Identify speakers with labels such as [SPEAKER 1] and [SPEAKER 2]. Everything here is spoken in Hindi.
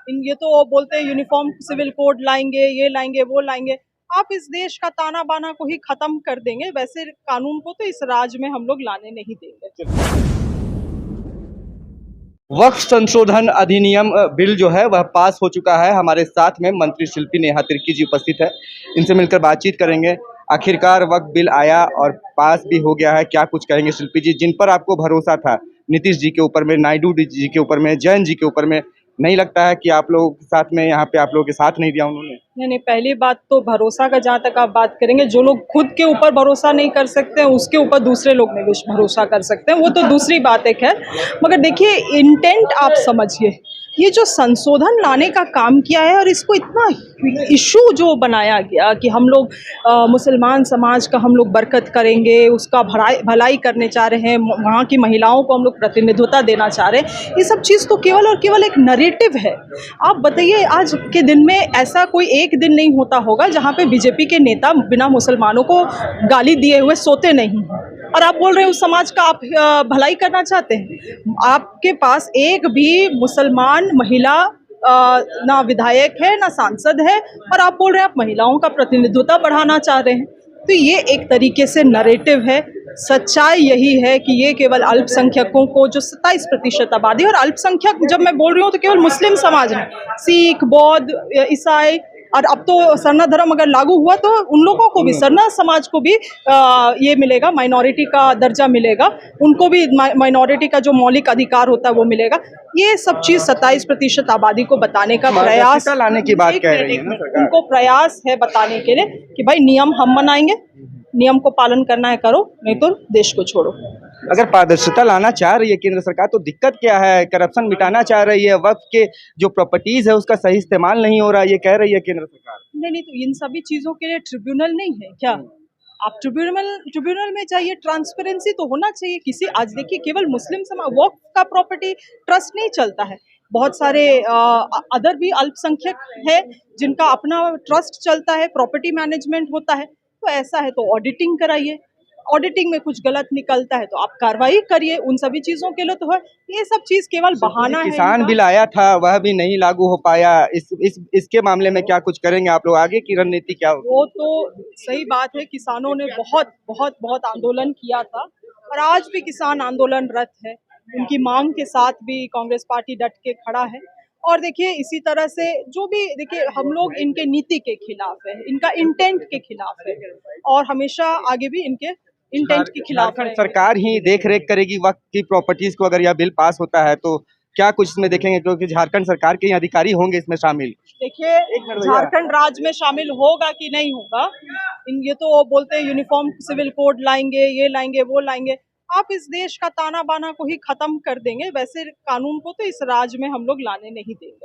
[SPEAKER 1] ये तो बोलते हैं यूनिफॉर्म सिविल कोड लाएंगे, ये लाएंगे, वो लाएंगे। आप इस देश का ताना बाना को ही खत्म कर देंगे, वैसे कानून को तो इस राज्य में हम लोग लाने नहीं देंगे।
[SPEAKER 2] वक्फ संशोधन अधिनियम बिल जो है वह पास हो चुका है। हमारे साथ में मंत्री शिल्पी नेहा तिर्की जी उपस्थित है। इनसे मिलकर बातचीत करेंगे। आखिरकार वक्फ बिल आया और पास भी हो गया है, क्या कुछ कहेंगे शिल्पी जी? जिन पर आपको भरोसा था, नीतीश जी के ऊपर में, नायडू जी के ऊपर में, जैन जी के ऊपर में, नहीं लगता है कि आप लोगों के साथ में यहाँ पे आप लोगों के साथ नहीं दिया उन्होंने?
[SPEAKER 1] नहीं, पहली बात तो भरोसा का जहाँ तक आप बात करेंगे, जो लोग खुद के ऊपर भरोसा नहीं कर सकते हैं उसके ऊपर दूसरे लोग नहीं भरोसा कर सकते हैं, वो तो दूसरी बात एक है। मगर देखिए, इंटेंट आप समझिए, ये जो संशोधन लाने का काम किया है और इसको इतना इशू जो बनाया गया कि हम लोग मुसलमान समाज का हम लोग बरकत करेंगे, उसका भलाई करने चाह रहे हैं, वहाँ की महिलाओं को हम लोग प्रतिनिधित्व देना चाह रहे हैं, ये सब चीज़ तो केवल और केवल एक नरेटिव है। आप बताइए, आज के दिन में ऐसा कोई एक दिन नहीं होता होगा जहाँ पे बीजेपी के नेता बिना मुसलमानों को गाली दिए हुए सोते नहीं हैं, और आप बोल रहे हैं उस समाज का आप भलाई करना चाहते हैं। आपके पास एक भी मुसलमान महिला ना विधायक है, ना सांसद है, और आप बोल रहे हैं आप महिलाओं का प्रतिनिधित्व बढ़ाना चाह रहे हैं। तो ये एक तरीके से नरेटिव है। सच्चाई यही है कि ये केवल अल्पसंख्यकों को, जो 27% आबादी, और अल्पसंख्यक जब मैं बोल रही हूँ तो केवल मुस्लिम समाज में, सिख, बौद्ध, ईसाई, और अब तो सरना धर्म अगर लागू हुआ तो उन लोगों को भी, सरना समाज को भी ये मिलेगा, माइनॉरिटी का दर्जा मिलेगा, उनको भी माइनॉरिटी का जो मौलिक अधिकार होता है वो मिलेगा। ये सब चीज 27% आबादी को बताने का प्रयास,
[SPEAKER 2] लाने की बात कह रही है ना सरकार।
[SPEAKER 1] उनको प्रयास है बताने के लिए कि भाई नियम हम बनाएंगे, नियम को पालन करना है करो, नहीं तो देश को छोड़ो।
[SPEAKER 2] अगर पारदर्शिता लाना चाह रही है केंद्र सरकार तो दिक्कत क्या है? करप्शन मिटाना चाह रही है, वक्फ के जो प्रॉपर्टीज है उसका सही इस्तेमाल नहीं हो रहा, ये कह रही है केंद्र सरकार।
[SPEAKER 1] नहीं, तो इन सभी चीजों के लिए ट्रिब्यूनल नहीं है क्या? आप ट्रिब्यूनल में चाहिए, ट्रांसपेरेंसी तो होना चाहिए। किसी, आज देखिए, केवल मुस्लिम समाज वक्फ का प्रॉपर्टी ट्रस्ट नहीं चलता है, बहुत सारे अदर भी अल्पसंख्यक है जिनका अपना ट्रस्ट चलता है, प्रॉपर्टी मैनेजमेंट होता है। तो ऐसा है तो ऑडिटिंग कराइए, ऑडिटिंग में कुछ गलत निकलता है तो आप कार्रवाई करिए, उन सभी चीजों के लिए तो है। ये सब चीज केवल बहाना है।
[SPEAKER 2] किसान बिल आया था, वह भी नहीं लागू हो पाया। इसके मामले में क्या कुछ करेंगे आप लोग? आगे की रणनीति क्या होगी?
[SPEAKER 1] वो तो सही बात है, किसानों ने बहुत बहुत बहुत आंदोलन किया था और आज भी किसान आंदोलनरत है। उनकी मांग के साथ भी कांग्रेस पार्टी डट के खड़ा है। और देखिए, इसी तरह से जो भी, देखिए, हम लोग इनके नीति के खिलाफ है, इनका इंटेंट के खिलाफ है, और हमेशा आगे भी इनके इंटेंट के खिलाफ है।
[SPEAKER 2] सरकार ही देख रेख करेगी वक्त की प्रॉपर्टीज को, अगर यह बिल पास होता है तो क्या कुछ इसमें देखेंगे? क्योंकि झारखंड सरकार के ही अधिकारी होंगे इसमें शामिल।
[SPEAKER 1] देखिए, झारखंड राज्य में शामिल होगा कि नहीं होगा, ये तो बोलते हैं यूनिफॉर्म सिविल कोड लाएंगे, ये लाएंगे, वो लाएंगे। आप इस देश का ताना बाना को ही खत्म कर देंगे, वैसे कानून को तो इस राज्य में हम लोग लाने नहीं देंगे।